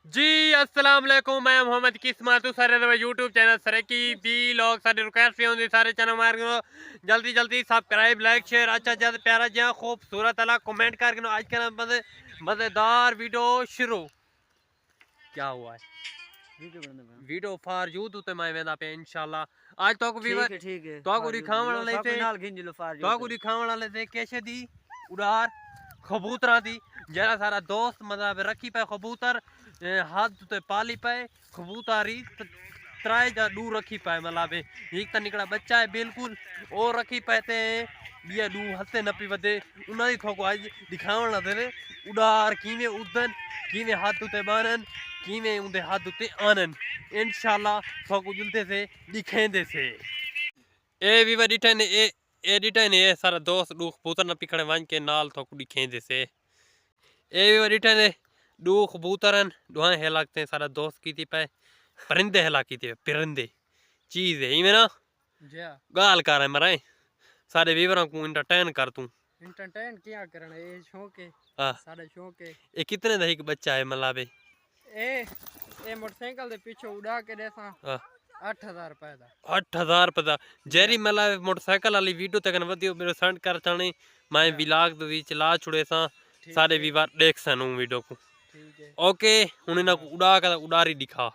जी अस्सलाम वालेकुम, मैं मोहम्मद किस्मत सारे यूट्यूब चैनल सर की भी लोग सारे रिक्वेस्ट भी होंगे सारे चैनल मार जल्दी जल्दी सब्सक्राइब लाइक शेयर अच्छा ज्यादा प्यारा जहाँ खूबसूरत अला कमेंट करके आज के मजेदार वीडियो शुरू क्या हुआ है वीडियो फार यूथ उते मैं वेंदा पे इंशाल्लाह आज तो को वीवर ठीक है तो को दिखावन वाले थे तो को दिखावन वाले थे कैसे दी उड़ार कबूतरा दी जरा सारा दोस्त मतलब रखी पे कबूतर हाथ ते पाली पे कबूतरी त्राए जा दूर रखी पाए मतलब एक तो निकला बच्चा है बिल्कुल और रखी पाते बिया दू हंसे न पी वधे उन्हें थोको आज दिखावन लगे उड़ार किवें उदन किवें हाथ उते बानन किवें उनके हाथ उते आनन इंशाल्लाह थोको जुलते से दिखेंदे से ए भी डिठे ने ए डिठे ने सारा दोस्त दू कबूतर न पिखड़े वन के नाल थोको दिखेंदे से ए भी डिठे ने दू कबूतरन दुआएं हेला लगते सारा दोस्त की थी पे परिंदे हेला की थी परिंदे चीज है इवें ना गाल कर है मरे सारे वीवरों को एंटरटेन कर तू एंटरटेन क्या करना ये शौक है सारे शौक है ये कितने दही बच्चा है मतलब ए मोटरसाइकिल दे पीछे उड़ा के देसा 8000 रुपए दा 8000 रुपए दा जेरी मतलब मोटरसाइकिल वाली वीडियो तक वधियो मेरे सेंड कर चाने मैं व्लॉग दे विच ला छुड़े सा सारे वीवर देख सनु वीडियो को ठीक है ओके हुन इना को उड़ा के उड़ारी दिखा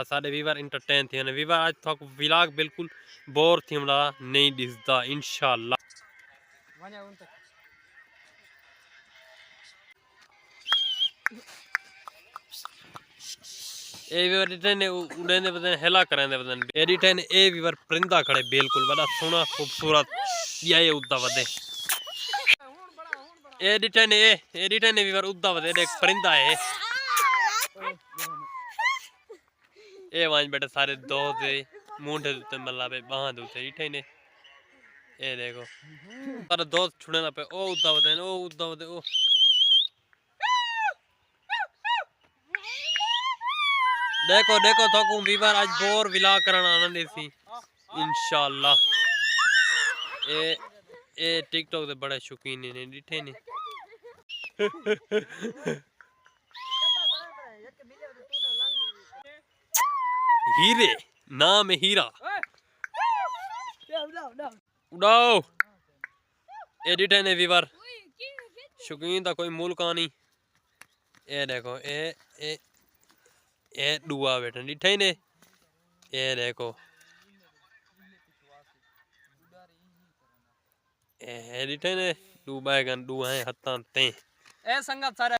सारे वीवर एंटरटेन थे ने वीवर आज तक व्लॉग बिल्कुल बोर थी हमरा नहीं दिसदा इंशाल्लाह वने उन तक ए वीवर इतने उड़े ने बदन हेला करेंदे बदन एडिटन ए वीवर परिंदा खड़े बिल्कुल बड़ा सोना खूबसूरत ये उद्दा वदे एडिटन वीवर उद्दा वदे एक परिंदा है ए वांज बेटा सारे दो दे मुंडे ते मतलब बांध उते इठे ने ए देखो सारे दोस्त छुड़े ना पे ओ उद्दा वदे ओ देखो देखो थकू वीवर आज बोर विला करना आनंद सी इंशाल्लाह ए टिकटॉक दे बड़े शौकीन ने डिठे ने हीरे नाम है हीरा उड़ाओ ए डिठे ने वीवर शौकीन दा कोई मूल कहानी ए देखो ए दुआ बेटा डिठे ने ए देखो ए डिठे ने दू बैगन दू हैं हत्ता ते ए संगत सारे